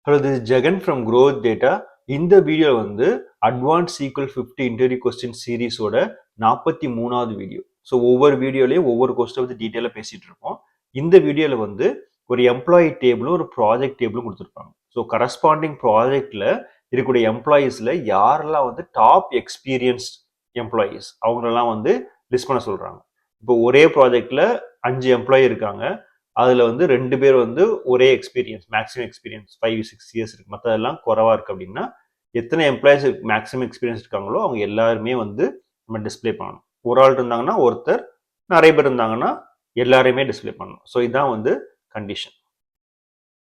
Hello, this is Jagan from Growth Data. இந்த video வந்து advance SQL 50 interview question சீரீஸோட 43வது வீடியோ. ஸோ ஒவ்வொரு வீடியோலையும் ஒவ்வொரு கொஸ்டின் பற்றி டீட்டெயிலாக பேசிட்டு இருப்போம். இந்த வீடியோவில் வந்து ஒரு எம்ப்ளாயி டேபிளும் ஒரு ப்ராஜெக்ட் டேபிளும் கொடுத்துருப்பாங்க. ஸோ கரஸ்பாண்டிங் ப்ராஜெக்டில் இருக்கக்கூடிய எம்ப்ளாயீஸில் யாரெல்லாம் வந்து டாப் எக்ஸ்பீரியன்ஸ்ட் எம்ப்ளாயீஸ் அவங்களெல்லாம் வந்து லிஸ்ட் பண்ண சொல்கிறாங்க. இப்போ ஒரே ப்ராஜெக்டில் 5 எம்ப்ளாயி இருக்காங்க. அதில் வந்து 2 பேர் வந்து ஒரே எக்ஸ்பீரியன்ஸ், மேக்ஸிமம் எக்ஸ்பீரியன்ஸ் 5-6 இயர்ஸ் இருக்கு, மற்றதெல்லாம் குறைவாக இருக்குது அப்படின்னா எத்தனை எம்ப்ளாயிஸ் மேக்ஸிமம் எக்ஸ்பீரியன்ஸ் இருக்காங்களோ அவங்க எல்லாருமே வந்து நம்ம டிஸ்பிளே பண்ணணும். ஒரு ஆள் இருந்தாங்கன்னா ஒருத்தர், நிறைய பேர் இருந்தாங்கன்னா எல்லாரையுமே டிஸ்பிளே பண்ணணும். ஸோ இதுதான் வந்து கண்டிஷன்.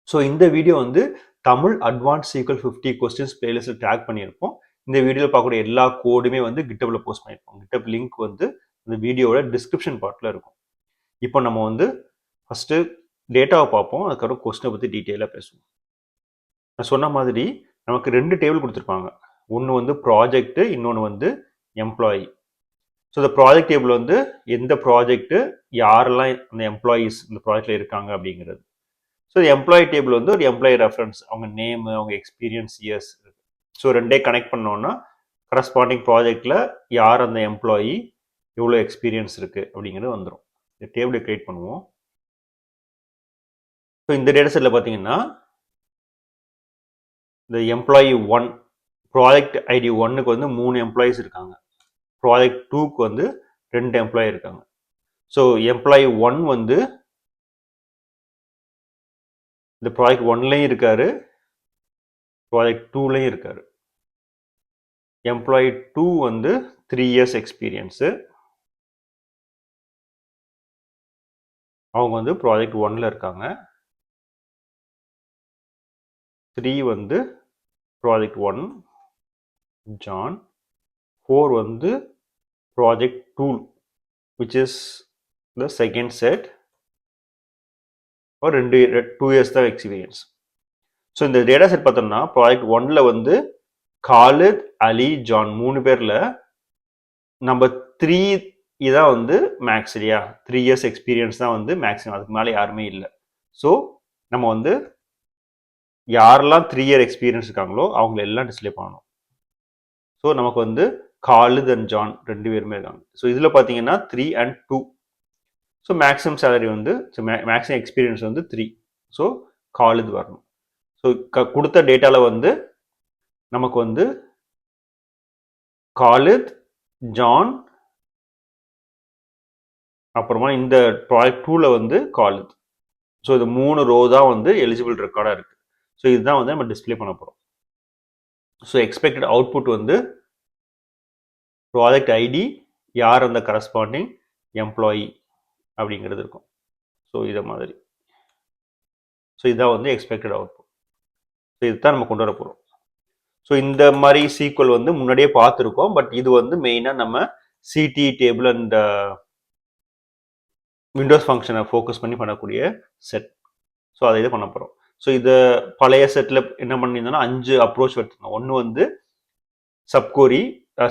ஸோ இந்த வீடியோ வந்து தமிழ் அட்வான்ஸ் சீக்வல் 50 கொஸ்டின்ஸ் பிளேலிஸ்ட்டில் டேக் பண்ணியிருப்போம். இந்த வீடியோவில் பார்க்கக்கூடிய எல்லா கோடுமே வந்து கிட்டப்பில் போஸ்ட் பண்ணியிருப்போம். கிட்டப் லிங்க் வந்து இந்த வீடியோவோட டிஸ்கிரிப்ஷன் பார்ட்டில் இருக்கும். இப்போ நம்ம வந்து ஃபஸ்ட்டு டேட்டாவை பார்ப்போம், அதுக்கப்புறம் கொஸ்டினை பற்றி டீட்டெயிலாக பேசுவோம். நான் சொன்ன மாதிரி நமக்கு 2 டேபிள் கொடுத்துருப்பாங்க. ஒன்று வந்து ப்ராஜெக்ட்டு, இன்னொன்று வந்து எம்ப்ளாயி. ஸோ இந்த ப்ராஜெக்ட் டேபிள் வந்து எந்த ப்ராஜெக்ட்டு, யாரெல்லாம் அந்த எம்ப்ளாயீஸ் இந்த ப்ராஜெக்டில் இருக்காங்க அப்படிங்கிறது. ஸோ எம்ப்ளாயி டேபிள் வந்து ஒரு எம்ப்ளாயி ரெஃபரன்ஸ், அவங்க நேமு, அவங்க எக்ஸ்பீரியன்ஸ், இயர்ஸ். ஸோ ரெண்டே கனெக்ட் பண்ணோன்னா கரஸ்பாண்டிங் ப்ராஜெக்டில் யார் அந்த எம்ப்ளாயி, எவ்வளோ எக்ஸ்பீரியன்ஸ் இருக்குது அப்படிங்கிறது வந்துடும். இந்த டேபிளை க்ரியேட் பண்ணுவோம். ஸோ இந்த டேட்டா செட்டில் பார்த்தீங்கன்னா இந்த எம்ப்ளாயி 1 ப்ராஜெக்ட் ஐடி 1க்கு வந்து 3 எம்ப்ளாயீஸ் இருக்காங்க. ப்ராஜெக்ட் 2க்கு வந்து 2 எம்ப்ளாயி இருக்காங்க. ஸோ எம்ப்ளாயி 1 வந்து இந்த ப்ராஜெக்ட் 1லையும் இருக்காரு, ப்ராஜெக்ட் 2லையும் இருக்காரு. எம்ப்ளாயி 2 வந்து 3 இயர்ஸ் எக்ஸ்பீரியன்ஸு, அவங்க வந்து ப்ராஜெக்ட் 1ல இருக்காங்க. 3 வந்து ப்ராஜெக்ட் 1 ஜான், 4 வந்து project 2 which is the second set, ஒரு 2 இயர்ஸ் தான் எக்ஸ்பீரியன்ஸ். ஸோ இந்த டேட்டா செட் பார்த்தோம்னா ப்ராஜெக்ட் 1ல வந்து காலித், அலி, ஜான் 3 பேரில் நம்ம 3 இதான் வந்து மேக்ஸ், இல்லையா? 3 இயர்ஸ் எக்ஸ்பீரியன்ஸ் தான் வந்து மேக்ஸிமம், அதுக்கு மேலே யாருமே இல்லை. ஸோ நம்ம வந்து யாரெல்லாம் 3 இயர் எக்ஸ்பீரியன்ஸ் இருக்காங்களோ அவங்கள எல்லாம் டிஸ்பிளே பண்ணணும். ஸோ நமக்கு வந்து காலித் அண்ட் ஜான் 2 பேருமே இருக்காங்க. ஸோ இதில் பார்த்தீங்கன்னா 3 and 2. ஸோ மேக்ஸிமம் சேலரி வந்து மேக்ஸிமம் எக்ஸ்பீரியன்ஸ் வந்து 3. ஸோ காலித் வரணும். ஸோ கொடுத்த டேட்டாவில் வந்து நமக்கு வந்து காலித், ஜான், அப்புறமா இந்த ப்ராஜெக்ட் 2ல வந்து காலித். ஸோ இது 3 ரோ தான் வந்து எலிஜிபிள் ரெக்கார்டாக இருக்குது. ஸோ இதுதான் வந்து நம்ம டிஸ்பிளே பண்ண போகிறோம். ஸோ எக்ஸ்பெக்டட் அவுட்புட் வந்து ப்ராஜெக்ட் ஐடி, யார் அந்த கரஸ்பாண்டிங் எம்ப்ளாயி அப்படிங்கிறது இருக்கும். ஸோ இதை மாதிரி. ஸோ இதுதான் வந்து எக்ஸ்பெக்டட் அவுட்புட். ஸோ இதுதான் நம்ம கொண்டு வர போகிறோம். ஸோ இந்த மாதிரி சீக்வல் வந்து முன்னாடியே பார்த்துருக்கோம். பட் இது வந்து மெயினாக நம்ம சிடி டேபிள் அண்ட் விண்டோஸ் ஃபங்க்ஷனை ஃபோக்கஸ் பண்ணி பண்ணக்கூடிய செட். ஸோ அதை இதை பண்ண போகிறோம். ஸோ இதை பழைய செட்டில் என்ன பண்ணியிருந்தோம்னா 5 அப்ரோச் எடுத்துருந்தோம். ஒன்று வந்து சப்கோரி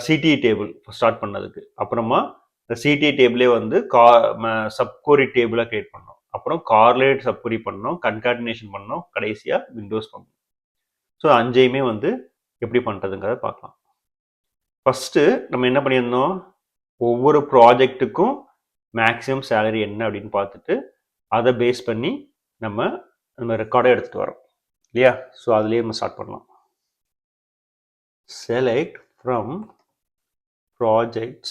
சிடி டேபிள் ஸ்டார்ட் பண்ணதுக்கு, அப்புறமா இந்த சிடி டேபிளே வந்து சப்கோரி டேபிளாக கிரியேட் பண்ணோம், அப்புறம் கார்லேட் சப்கோரி பண்ணோம், கன்கார்டினேஷன் பண்ணோம், கடைசியாக விண்டோஸ் பண்ணோம். ஸோ 5ஐயுமே வந்து எப்படி பண்ணுறதுங்கிறத பார்க்கலாம். ஃபஸ்ட்டு நம்ம என்ன பண்ணியிருந்தோம், ஒவ்வொரு ப்ராஜெக்ட்டுக்கும் மேக்ஸிமம் சேலரி என்ன அப்படின்னு பார்த்துட்டு அதை பேஸ் பண்ணி நம்ம ரெக்கார்டை எடுத்துகிட்டு வரோம், இல்லையா? ஸோ அதுலேயே நம்ம ஸ்டார்ட் பண்ணலாம். Select from project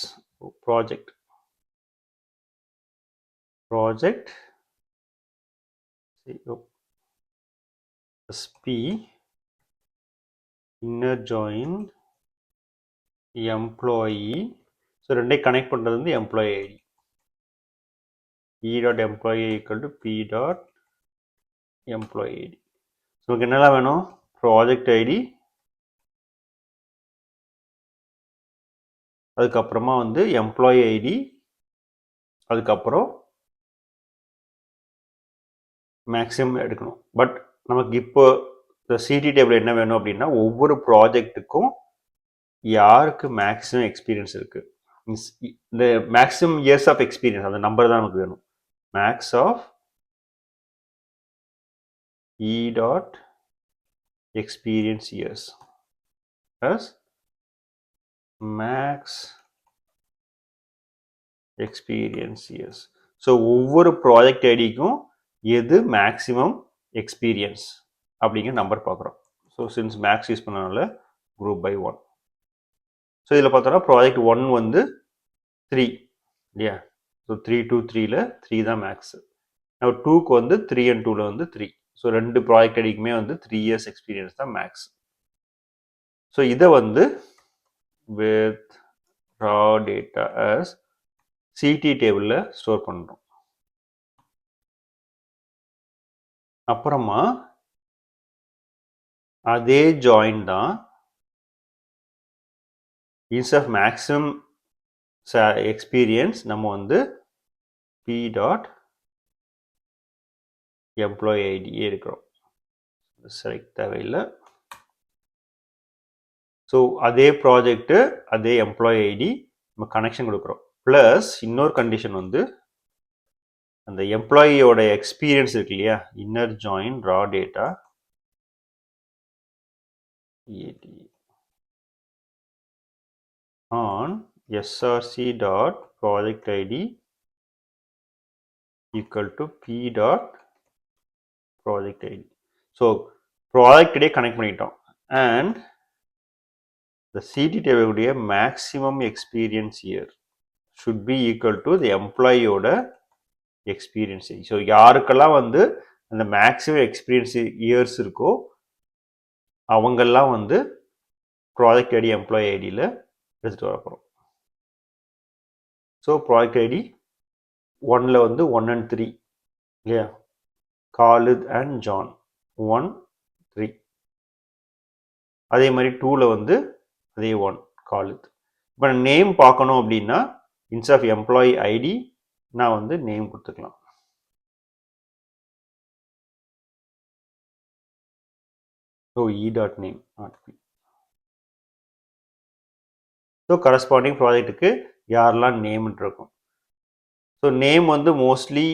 SP inner join employee. So ரெண்டே கனெக்ட் பண்ணுறது வந்து employee ID, E.employee equal to P.employee ID. So நமக்கு என்னெல்லாம் வேணும், ப்ராஜெக்ட் ஐடி, அதுக்கப்புறமா வந்து எம்ப்ளாயி ஐடி, அதுக்கப்புறம் மேக்ஸிமம் எடுக்கணும். பட் நமக்கு இப்போ இந்த சிடி டேபிள் என்ன வேணும் அப்படின்னா ஒவ்வொரு ப்ராஜெக்ட்டுக்கும் யாருக்கு மேக்ஸிமம் எக்ஸ்பீரியன்ஸ் இருக்குது, இந்த மேக்ஸிமம் இயர்ஸ் ஆஃப் எக்ஸ்பீரியன்ஸ் அந்த நம்பர் தான் நமக்கு வேணும். Max of E. experience years as max experience years. So ஒவ்வொரு ப்ராஜெக்ட் ஐடிக்கும் எது மேக்ஸிமம் எக்ஸ்பீரியன்ஸ் அப்படிங்கிற நம்பர் பார்க்குறோம். ஸோ சின்ஸ் மேக்ஸ் யூஸ் பண்ணனால குரூப் பை 1. ஸோ இதில் பார்த்தோன்னா ப்ராஜெக்ட் 1 வந்து 3 இல்லையா? ஸோ 3 to 3ல் 3 தான் மேக்ஸு. 2க்கு வந்து 3 and 2ல் வந்து 3. ஸோ ரெண்டு ப்ராஜெக்ட் ஐடிக்குமே வந்து 3 years எக்ஸ்பீரியன்ஸ் தான் மேக்ஸ். ஸோ இதை வந்து with raw data as CT டேபிளில் ஸ்டோர் பண்ணுறோம். அப்புறமா அதே ஜாயின் தான் இன்ஸ்ட் ஆஃப் மேக்ஸிமம் எக்ஸ்பீரியன்ஸ் நம்ம வந்து P டாட் எம்ப்ளாயி ஐடியே இருக்கிறோம். செலக்ட் தேவையில்லை. ஸோ அதே ப்ராஜெக்ட்டு அதே எம்ப்ளாயி ஐடி நம்ம கனெக்ஷன் கொடுக்குறோம். ப்ளஸ் இன்னொரு கண்டிஷன் வந்து அந்த எம்ப்ளாயியோட எக்ஸ்பீரியன்ஸ் இருக்கு இல்லையா, inner join raw data on src dot project ID equal to P dot project ID. So project ஐடியே கனெக்ட் பண்ணிட்டோம். அண்ட் the CT டேபிளுடைய maximum experience year should be equal to the எம்ப்ளாயியோட experience. So யாருக்கெல்லாம் வந்து அந்த maximum experience years இருக்கோ அவங்கெல்லாம் வந்து ப்ராஜெக்ட் ஐடி எம்ப்ளாயி ஐடியில் எடுத்துகிட்டு வர போகிறோம். ஸோ ப்ராஜெக்ட் ஐடி 1ல் வந்து 1 and 3 இல்லையா, காலித் அண்ட் ஜான் 1 3. அதே மாதிரி 2ல் வந்து அதே 1 காலித். இப்போ நேம் பார்க்கணும் அப்படின்னா இன்ஸ்ட் ஆஃப் எம்ப்ளாயி ஐடி நான் வந்து நேம் கொடுத்துக்கலாம். So E dot name not B. So corresponding ப்ராஜெக்ட்டுக்கு யாரெல்லாம் நேம்னு இருக்கும். ஸோ நேம் வந்து மோஸ்ட்லி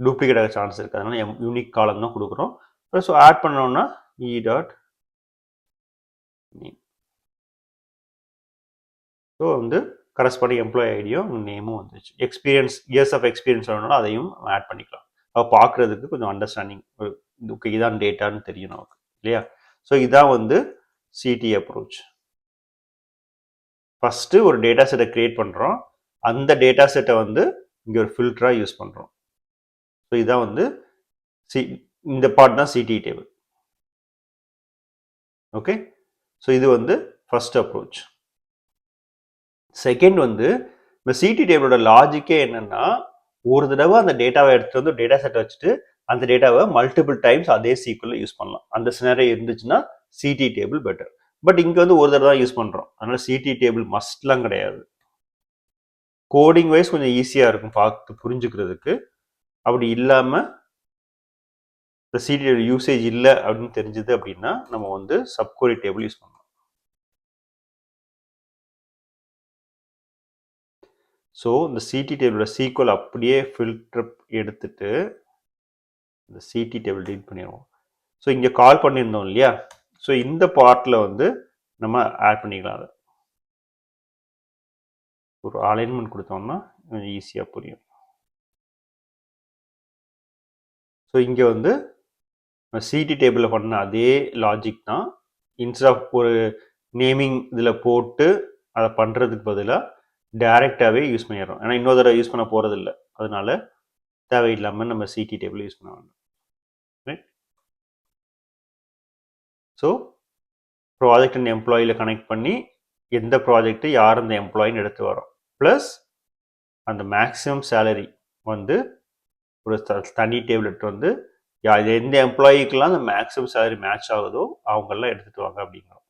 டூப்ளிகேட் ஆக சான்ஸ் இருக்குது, அதனால யூனிக் காலம் தான் கொடுக்குறோம். ஸோ ஆட் பண்ணோம்னா இ டாட் நேம். ஸோ வந்து கரஸ்பாண்டிங் எம்ப்ளாயி ஐடியும் நேமும் வந்துச்சு. எக்ஸ்பீரியன்ஸ் இயர்ஸ் ஆஃப் எக்ஸ்பீரியன்ஸ் வேணும்னா அதையும் ஆட் பண்ணிக்கலாம். அப்போ பார்க்குறதுக்கு கொஞ்சம் அண்டர்ஸ்டாண்டிங் இதான் டேட்டான்னு தெரியும் நமக்கு இல்லையா. ஸோ இதான் வந்து சிடி அப்ரோச். ஃபஸ்ட்டு ஒரு டேட்டா செட்டை க்ரியேட் பண்ணுறோம், அந்த டேட்டா செட்டை வந்து இங்கே ஒரு ஃபில்டராக யூஸ் பண்ணுறோம். ஸோ இதான் வந்து இந்த பார்ட் தான் சிடி டேபிள். ஓகே, ஸோ இது வந்து ஃபர்ஸ்ட் அப்ரோச். செகண்ட் வந்து இந்த சிடி டேபிளோட லாஜிக்கே என்னன்னா, ஒரு தடவை அந்த டேட்டாவை எடுத்துட்டு வந்து டேட்டா செட்டை வச்சுட்டு அந்த டேட்டாவை மல்டிபிள் டைம்ஸ் அதே சீக்குவலில் யூஸ் பண்ணலாம். அந்த சினாரியோ இருந்துச்சுன்னா சிடி டேபிள் பெட்டர். பட் இங்கே வந்து ஒரு தடவை தான் யூஸ் பண்ணுறோம், அதனால சிடி டேபிள் மஸ்ட்லாம் கிடையாது. கோடிங் வைஸ் கொஞ்சம் ஈஸியாக இருக்கும் பார்த்து புரிஞ்சுக்கிறதுக்கு. அப்படி இல்லாமல் இந்த சிடி டேபிள் யூசேஜ் இல்லை அப்படின்னு தெரிஞ்சது அப்படின்னா நம்ம வந்து சப்கொரி டேபிள் யூஸ் பண்ணலாம். ஸோ இந்த சிடி டேபிளோட சீக்வல் அப்படியே ஃபில்டர் எடுத்துட்டு இந்த சிடி டேபிள் டீட் பண்ணிடுவோம். ஸோ இங்கே கால் பண்ணியிருந்தோம் இல்லையா, ஸோ இந்த பார்ட்டில் வந்து நம்ம ஆட் பண்ணிக்கலாம். அதை ஒரு அலைன்மெண்ட் கொடுத்தோம்னா கொஞ்சம் ஈஸியாக புரியும். ஸோ இங்கே வந்து சிடி டேபிளில் பண்ண அதே லாஜிக் தான். இன்ஸ்ட் ஆஃப் ஒரு நேமிங் இதில் போட்டு அதை பண்ணுறதுக்கு பதிலாக டைரெக்டாகவே யூஸ் பண்ணிடுறோம். ஏன்னா இன்னொரு தடவை யூஸ் பண்ண போகிறது இல்லை, அதனால தேவையில்லாமல் நம்ம சிடி டேபிள் யூஸ் பண்ண வேண்டாம். ரைட். ஸோ ப்ராஜெக்ட் அண்ட் எம்ப்ளாயியில் கனெக்ட் பண்ணி எந்த ப்ராஜெக்ட்டு யார் அந்த எம்ப்ளாயின்னு எடுத்து வரோம். ப்ளஸ் அந்த மேக்ஸிமம் சேலரி வந்து ஒரு தனி டேபிள் எடுத்து வந்து எந்த எம்ப்ளாயிக்கெல்லாம் அந்த மேக்ஸிமம் சேலரி மேட்ச் ஆகுதோ அவங்கெல்லாம் எடுத்துகிட்டு வாங்க அப்படிங்கிறோம்.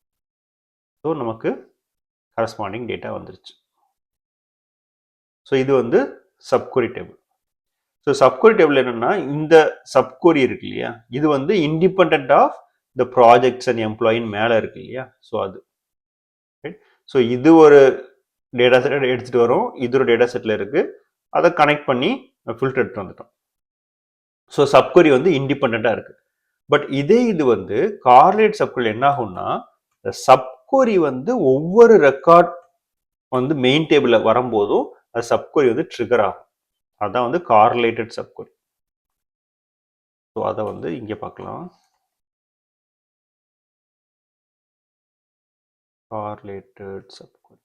ஸோ நமக்கு கரஸ்பாண்டிங் டேட்டா வந்துருச்சு. ஸோ இது வந்து subquery table. So subquery table என்னன்னா, இந்த சப்கொரி இருக்கு இல்லையா, இது வந்து independent of the projects and எம்ப்ளாயின் மேலே இருக்கு இல்லையா. ஸோ அது ஸோ இது ஒரு டேட்டா செட் எடுத்துகிட்டு வரோம், இது ஒரு டேட்டா செட்டில் இருக்குது, அதை கனெக்ட் பண்ணி ஃபில்டர் எடுத்து வந்துட்டோம். ஸோ சப்கொரி வந்து இண்டிபெண்ட்டாக இருக்குது. பட் இதே இது வந்து கார்லேட் சப்குவரி என்ன ஆகும்னா சப்குவரி வந்து ஒவ்வொரு ரெக்கார்ட் வந்து மெயின் டேபிள்ல வரும்போதும் அது சப்குவரி வந்து ட்ரிகர் ஆகும். அதான் வந்து கார்லேட்டட் சப்குவரி. ஸோ அதை வந்து இங்கே பார்க்கலாம். கார்லேட்டட் சப்குவரி.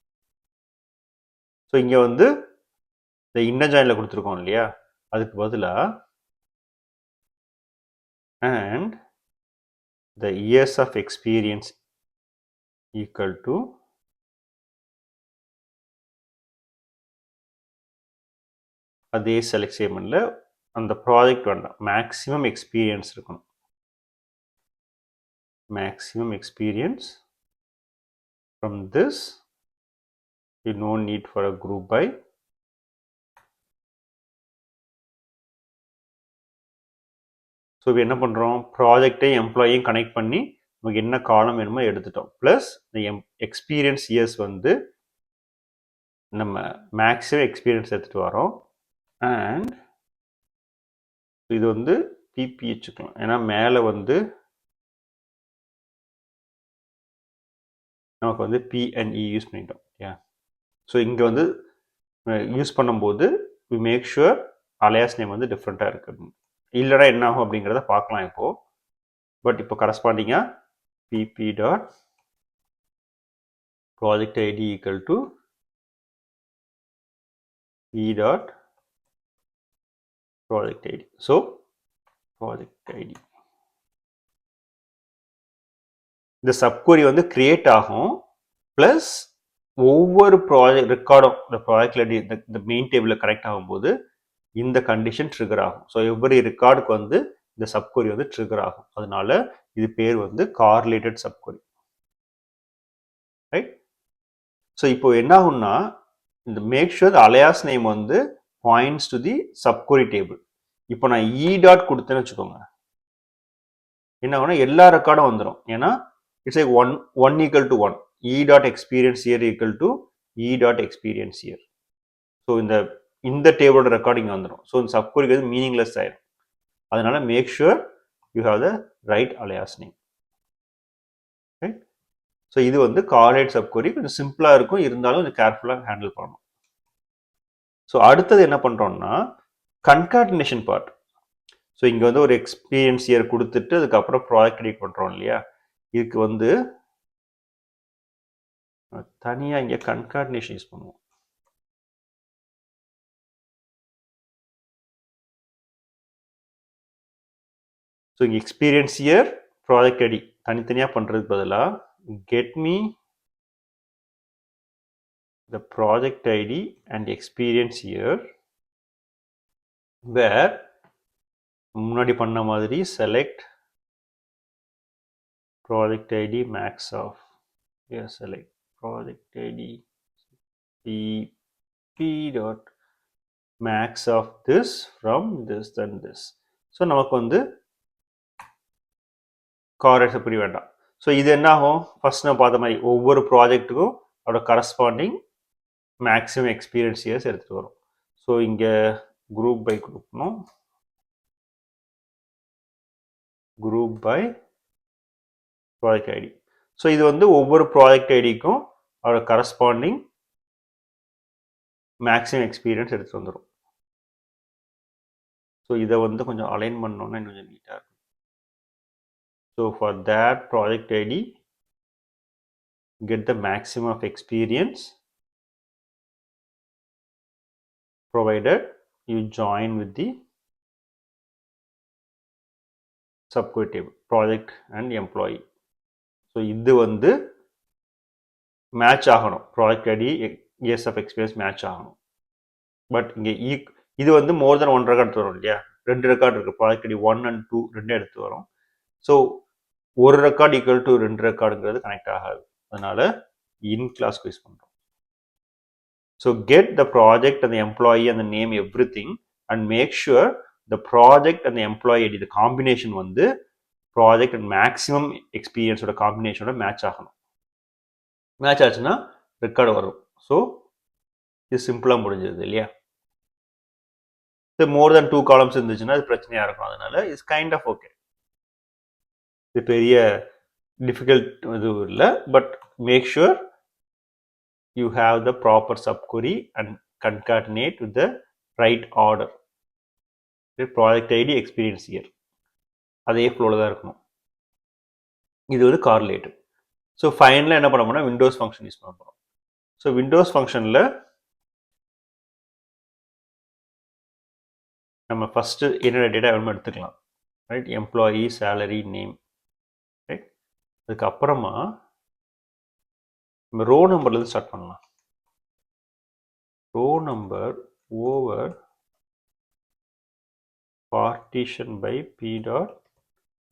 ஸோ இங்கே வந்து இந்த இன்னர் ஜாயின்ல கொடுத்துருக்கோம் இல்லையா, அதுக்கு பதிலாக and the years of experience equal to அதே செலக்ட் ஸ்டேட்மெண்ட்ல அந்த ப்ராஜெக்ட் வேண்டாம், மேக்ஸிமம் எக்ஸ்பீரியன்ஸ் இருக்கணும். Maximum experience from this, you no need for a group by. So இப்போ என்ன பண்ணுறோம், ப்ராஜெக்டையும் எம்ப்ளாயியும் கனெக்ட் பண்ணி நமக்கு என்ன காலம் வேணுமோ எடுத்துட்டோம். ப்ளஸ் இந்த எக்ஸ்பீரியன்ஸ் இயர்ஸ் வந்து நம்ம மேக்ஸிமம் எக்ஸ்பீரியன்ஸ் எடுத்துகிட்டு வரோம். அண்ட் இது வந்து பிபி வச்சுக்கலாம், ஏன்னா மேலே வந்து நமக்கு வந்து பிஎன்இ யூஸ் பண்ணிட்டோம். ஏன் ஸோ இங்கே வந்து யூஸ் பண்ணும்போது we make sure alias name வந்து டிஃப்ரெண்ட்டாக இருக்குது. இல்லைனா என்ன ஆகும் அப்படிங்கிறத பார்க்கலாம் இப்போது. பட் இப்போ கரஸ்பாண்டிங்காக PP dot project ID equal to E dot project ID. So project ID இந்த சப்குவரி வந்து கிரியேட் ஆகும். ப்ளஸ் ஒவ்வொரு ப்ராஜெக்ட் ரெக்கார்டும் இந்த ப்ராஜெக்ட்ல இந்த மெயின் டேபிளில் கனெக்ட் ஆகும்போது இந்த கண்டிஷன் ட்ரிகர் ஆகும். ஸோ எவ்ரி ரெக்கார்டுக்கு வந்து இந்த சப்குவரி வந்து ட்ரிகர் ஆகும். அதனால இது பேர் வந்து கார்லேட்டட் சப்குவரி. ரைட். ஸோ இப்போ என்ன ஆகும்னா, இந்த மேக் ஷுர் அலையாஸ் நேம் வந்து பாயிண்ட்ஸ் டு தி சப்குவரி டேபிள். இப்போ நான் இ டாட் கொடுத்தேன்னு வச்சுக்கோங்க, என்ன ஆகும்னா எல்லா ரெக்கார்டும் வந்துடும். ஏன்னா it's like one equal to one, E dot experience year equal to E dot experience year. So இந்த டேபிளோட ரெக்கார்டிங் வந்துடும். ஸோ இந்த சப்குவரிக்கு வந்து மீனிங்லெஸ் ஆயிடும். அதனால make sure you have the right alias name. Right. So இது வந்து கார்லேட் சப்குவரி கொஞ்சம் சிம்பிளாக இருக்கும், இருந்தாலும் கொஞ்சம் கேர்ஃபுல்லாக ஹேண்டில் பண்ணணும். ஸோ அடுத்தது என்ன பண்ணுறோம்னா கன்கார்டினேஷன் பார்ட். ஸோ இங்கே வந்து ஒரு எக்ஸ்பீரியன்ஸ் இயர் கொடுத்துட்டு அதுக்கப்புறம் ப்ராஜெக்ட் ரெடி பண்ணுறோம் இல்லையா, இதுக்கு வந்து தனியாக இங்கே கன்கார்டினேஷன் யூஸ் பண்ணுவோம். ஸோ இங்கே எக்ஸ்பீரியன்ஸ் இயர் ப்ராஜெக்ட் ஐடி தனித்தனியாக பண்ணுறதுக்கு பதிலாக get me the project ID and experience year, where முன்னாடி பண்ண மாதிரி select project ID max of, yeah, select project ID p dot max of this from this then this. So நமக்கு வந்து கார்லேட் சப்குவரி வேண்டாம். So இது என்ன ஆகும், ஃபர்ஸ்ட் நான் பார்த்த மாதிரி ஒவ்வொரு ப்ராஜெக்ட்டுக்கும் அதோட கரஸ்பாண்டிங் மேக்ஸிமம் எக்ஸ்பீரியன்ஸ் இயர்ஸ் எடுத்துகிட்டு வரும். ஸோ இங்கே குரூப் பை கொடுக்கணும், group by project ID. So இது வந்து ஒவ்வொரு ப்ராஜெக்ட் ஐடிக்கும் அதோட கரஸ்பாண்டிங் மேக்ஸிமம் எக்ஸ்பீரியன்ஸ் எடுத்துகிட்டு வந்துடும். ஸோ இதை வந்து கொஞ்சம் அலைன் பண்ணோன்னா கொஞ்சம் நீட்டாக இருக்கும். So for that project ID get the maximum of experience provided you join with the subquery table project and employee. So இது வந்து மேட்ச் ஆகணும், project ID years of experience match ஆகணும். பட் இங்கே இது வந்து மோர் தென் 1 ரெக்கார்ட் எடுத்து வரும் இல்லையா, 2 ரெக்கார்ட் இருக்குது, ப்ராஜெக்ட் ஐடி 1 and 2 ரெண்டே எடுத்து வரும். ஸோ ஒரு ரெக்கார்ட் ஈக்குவல் டு 2 ரெக்கார்டுங்கிறது கனெக்ட் ஆகாது. அதனால இன் கிளாஸ்க்கு யூஸ் பண்ணுறோம். So get the project and the employee and the name everything and make sure the project and the employee ID, the combination வந்து project and maximum எக்ஸ்பீரியன்ஸோட காம்பினேஷனோட match ஆகணும். Match ஆச்சுன்னா record வரும். So இது சிம்பிளாக முடிஞ்சது இல்லையா. மோர் தென் 2 காலம்ஸ் இருந்துச்சுன்னா அது பிரச்சனையாக இருக்கும். அதனால இட்ஸ் கைண்ட் ஆஃப் ஓகே. இது பெரிய டிஃபிகல்ட் இதுவும் இல்லை, but make sure you have the proper subquery and concatenate with the right order. Project ID experience year அதே ஃப்ளோவில் தான் இருக்கணும். இது வந்து கார்லேட்டிவ். ஸோ ஃபைனலாக என்ன பண்ண போனால் விண்டோஸ் ஃபங்க்ஷன் யூஸ் பண்ண போகிறோம். ஸோ விண்டோஸ் ஃபங்க்ஷனில் நம்ம ஃபஸ்ட்டு என்னென்ன டேட்டா வேணுமோ எடுத்துக்கலாம். Right, employee, salary, name. Right, அதுக்கப்புறமா நம்ம ரோ நம்பர்லேருந்து ஸ்டார்ட் பண்ணலாம். Row number over partition by p dot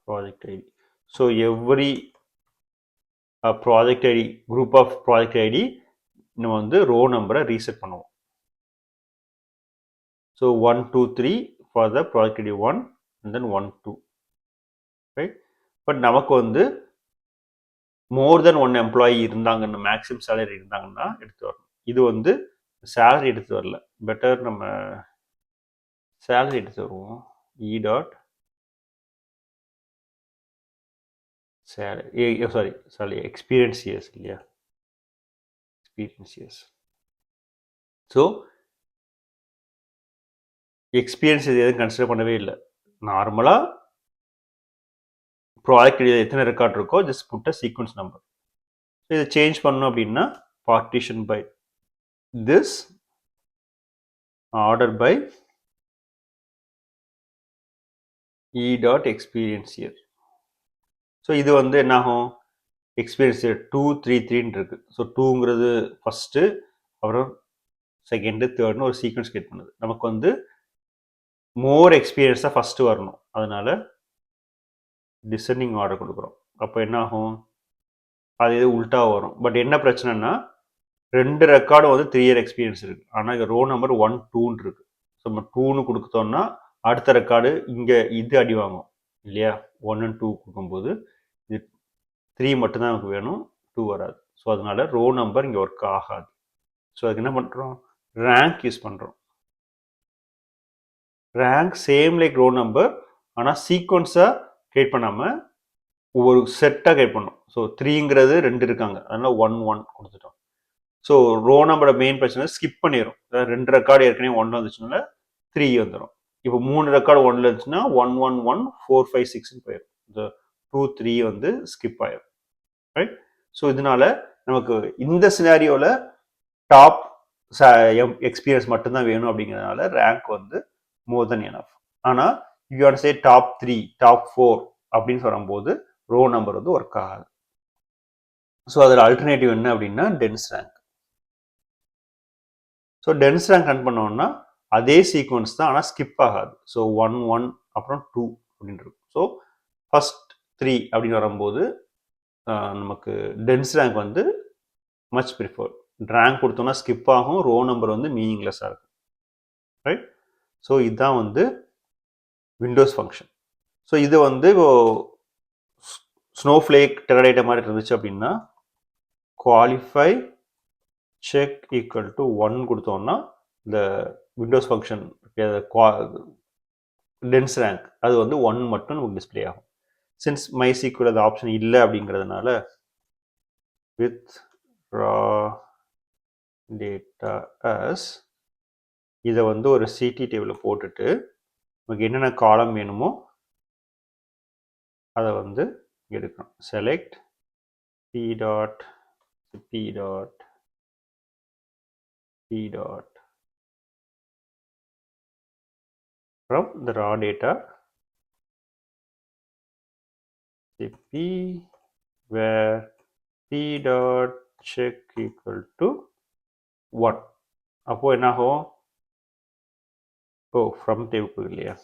project id. So every project id, group of project id நம்ம வந்து row number ரீசெட் பண்ணுவோம். So 1 2 3 for the project id 1 and then 1 2, right? But நமக்கு வந்து more than one employee இருந்தாங்கன்னா, maximum salary இருந்தாங்கன்னா எடுத்து வரணும். இது வந்து salary எடுத்து வரல, பெட்டர் நம்ம salary எடுத்து வருவோம். e dot salary, sorry experience years இல்லையா, experience years. ஸோ எக்ஸ்பீரியன்ஸ் எதுவும் கன்சிடர் பண்ணவே இல்லை. நார்மலாக ப்ராஜெக்ட் எத்தனை ரெக்கார்ட் இருக்கோ just put a sequence number. So இதை சேஞ்ச் பண்ணணும் அப்படின்னா partition by this, order by E dot experience year. So இது வந்து என்னாகும், எக்ஸ்பீரியன்ஸ் இயர் 2 3 3 இருக்கு. ஸோ 2ங்கிறது ஃபஸ்ட்டு, அப்புறம் செகண்டு, தேர்ட்னு ஒரு சீக்வன்ஸ் கிரியேட் பண்ணுது. நமக்கு வந்து மோர் எக்ஸ்பீரியன்ஸாக ஃபஸ்ட்டு வரணும், அதனால டிசெண்டிங் ஆர்டர் கொடுக்குறோம். அப்போ என்ன ஆகும், அது இது உல்ட்டா வரும். பட் என்ன பிரச்சனைனா 2 ரெக்கார்டும் வந்து 3 இயர் எக்ஸ்பீரியன்ஸ் இருக்கு, ஆனால் இங்கே ரோ நம்பர் 1 2 இருக்கு. ஸோ நம்ம 2ன்னு கொடுத்தோம்னா அடுத்த ரெக்கார்டு இங்கே இது அடி வாங்கும் இல்லையா. 1 and 2 கொடுக்கும்போது இது 3 மட்டும்தான் நமக்கு வேணும், 2 வராது. ஸோ அதனால ரோ நம்பர் இங்கே ஒர்க் ஆகாது. ஸோ அதுக்கு என்ன பண்ணுறோம், ரேங்க் யூஸ் பண்ணுறோம். Rank same like row number, ஆனால் சீக்வன்ஸாக கிரியேட் பண்ணாமல் ஒவ்வொரு செட்டாக கிரியேட் பண்ணோம். ஸோ 3ங்கிறது 2 இருக்காங்க, அதனால 1 1 கொடுத்துட்டோம். ஸோ ரோ நம்பரோட மெயின் பிரச்சனை ஸ்கிப் பண்ணிடும். 2 ரெக்கார்டு ஏற்கனவே 1 வந்துச்சுனால 3 வந்துடும். இப்போ 3 ரெக்கார்டு 1 இருந்துச்சுன்னா 1 1 1 4 5 6 போயிடும். இந்த 2 3 வந்து ஸ்கிப் ஆயிடும். ரைட், ஸோ இதனால நமக்கு இந்த சினாரியோவில் டாப் எக்ஸ்பீரியன்ஸ் மட்டும்தான் வேணும் அப்படிங்கிறதுனால ரேங்க் வந்து மோர் தென் எனஃப். ஆனால் you want say top 3 top 4 அப்படின்னு சொல்லும்போது ரோ நம்பர் வந்து ஒர்க் ஆகாது. ஸோ அதில் ஆல்டர்னேட்டிவ் என்ன அப்படின்னா dense rank. So dense rank run பண்ணோம்னா அதே சீக்வன்ஸ் தான், ஆனால் ஸ்கிப் ஆகாது. ஸோ 1 1 அப்புறம் 2 அப்படின்னு இருக்கும். ஸோ ஃபர்ஸ்ட் 3 அப்படின்னு வரும்போது நமக்கு டென்ஸ் ரேங்க் வந்து மச் ப்ரிஃபர்ட். ரேங்க் கொடுத்தோம்னா ஸ்கிப் ஆகும், ரோ நம்பர் வந்து மீனிங்லெஸ்ஸாக இருக்கும். ரைட், ஸோ இதுதான் வந்து விண்டோஸ் ஃபங்க்ஷன். ஸோ இது வந்து இப்போ ஸ்னோஃப்ளேக் டெரடேட்டா மாதிரி இருந்துச்சு அப்படின்னா குவாலிஃபை செக் ஈக்குவல் டு 1 கொடுத்தோம்னா இந்த விண்டோஸ் ஃபங்க்ஷன் டென்ஸ் ரேங்க் அது வந்து 1 மட்டும் நமக்கு டிஸ்பிளே ஆகும். சின்ஸ் MySQL அது ஆப்ஷன் இல்லை அப்படிங்கிறதுனால வித் ரா டேட்டா as இதை வந்து ஒரு சிடி டேபிளில் போட்டுட்டு நமக்கு என்னென்ன காலம் வேணுமோ அதை வந்து எடுக்கணும். Select p dot p dot p dot from the raw data p where p dot check equal to 1. அப்போ என்ன ஆகும், from table இல்லையா,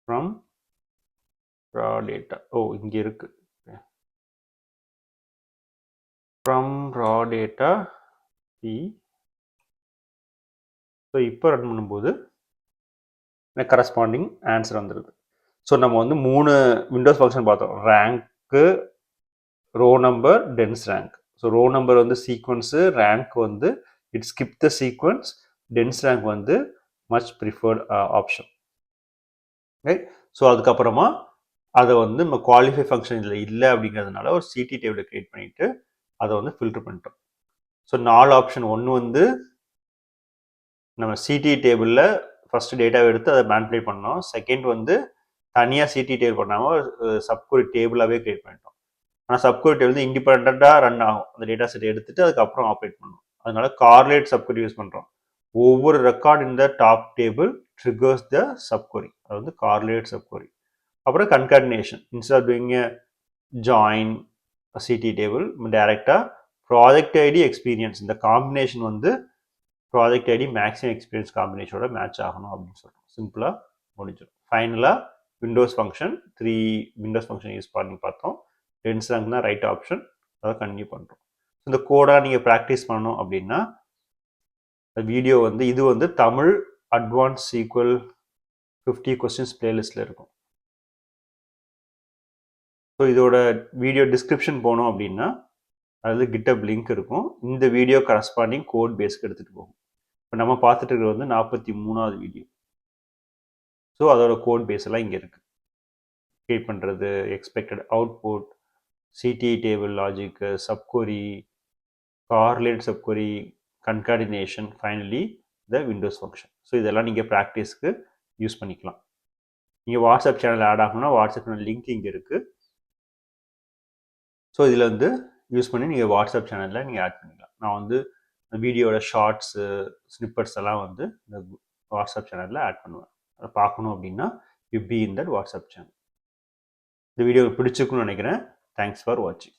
from raw data, இங்க இருக்கு, from raw data p. So இப்போ ரன் பண்ணும்போது கரஸ்பாண்டிங் ஆன்சர் வந்துடுது. So நம்ம வந்து 3 விண்டோஸ் ஃபங்க்ஷன் பார்த்தோம், rank, row number, dense rank. So row number வந்து சீக்வன்ஸு, ரேங்க் வந்து it skip the sequence, dense rank வந்து much preferred option. Right, so அதுக்கப்புறமா அதை வந்து நம்ம குவாலிஃபை ஃபங்க்ஷன் இதில் இல்லை அப்படிங்கிறதுனால ஒரு சிடி டேபிளை கிரியேட் பண்ணிவிட்டு அதை வந்து ஃபில்டர் பண்ணிட்டோம். So 4 option. ஒன்று வந்து நம்ம சிடி டேபிளில் ஃபஸ்ட்டு டேட்டாவை எடுத்து அதை மேனிபுலேட் பண்ணோம். செகண்ட் வந்து தனியாக சிடி டேபிள் பண்ணாமல் சப்குரி டேபிளாகவே கிரியேட் பண்ணிட்டோம். ஆனால் சப்குரி டேபிள் வந்து இண்டிபெண்ட்டாக ரன் ஆகும். அந்த டேட்டா செட் எடுத்துட்டு அதுக்கப்புறம் ஆப்ரேட் பண்ணணும். அதனால கார்லேட் சப்குரி யூஸ் பண்ணுறோம். ஒவ்வொரு record in the top table triggers the subquery. அது வந்து கார்லேட் சப்குரி. அப்புறம் concatenation. Instead of doing a join CT table டைரெக்டாக ப்ராஜெக்ட் ஐடி எக்ஸ்பீரியன்ஸ், இந்த காம்பினேஷன் வந்து ப்ராஜெக்ட் ஐடி மேக்ஸிமம் எக்ஸ்பீரியன்ஸ் காம்பினேஷனோட மேட்ச் ஆகணும் அப்படின்னு சொல்கிறோம். சிம்பிளாக முடிஞ்சிடும். ஃபைனலாக windows function 3 windows function use பண்ணி பார்த்தோம். டென்ஸ்ராங்னா ரைட் ஆப்ஷன், அதை கண்டினியூ பண்ணுறோம். இந்த கோடாக நீங்கள் ப்ராக்டிஸ் பண்ணணும் அப்படின்னா வீடியோ வந்து இது வந்து தமிழ் அட்வான்ஸ் சீக்வல் 50 கொஸ்டின்ஸ் பிளேலிஸ்ட்டில் இருக்கும். ஸோ இதோட வீடியோ டிஸ்கிரிப்ஷன் போனோம் அப்படின்னா அதில் கிட்டப் லிங்க் இருக்கும். இந்த வீடியோ கரஸ்பாண்டிங் கோட் பேஸ்க்கு எடுத்துகிட்டு போகும். இப்போ நம்ம பார்த்துட்டு இருக்கிறது வந்து 43வது வீடியோ. ஸோ அதோட கோட் பேஸ் எல்லாம் இங்கே இருக்குது. கிரியேட் பண்ணுறது, expected output, CT table logic, subquery, correlated subquery, concatenation, finally the windows function. So இதெல்லாம் நீங்கள் ப்ராக்டிஸ்க்கு யூஸ் பண்ணிக்கலாம். நீங்கள் வாட்ஸ்அப் சேனல் ஆட் ஆகணும்னா வாட்ஸ்அப் சேனல் லிங்க் இங்கே இருக்குது. ஸோ இதில் வந்து யூஸ் பண்ணி நீங்கள் வாட்ஸ்அப் சேனலில் நீங்கள் ஆட் பண்ணிக்கலாம். நான் வந்து வீடியோட ஷார்ட்ஸு ஸ்னிப்பர்ஸ் எல்லாம் வந்து இந்த வாட்ஸ்அப் சேனலில் ஆட் பண்ணுவேன். அதை பார்க்கணும் அப்படின்னா you be in that WhatsApp channel. இந்த வீடியோ பிடிச்சிருக்குன்னு நினைக்கிறேன். தேங்க்ஸ் ஃபார் வாட்சிங்.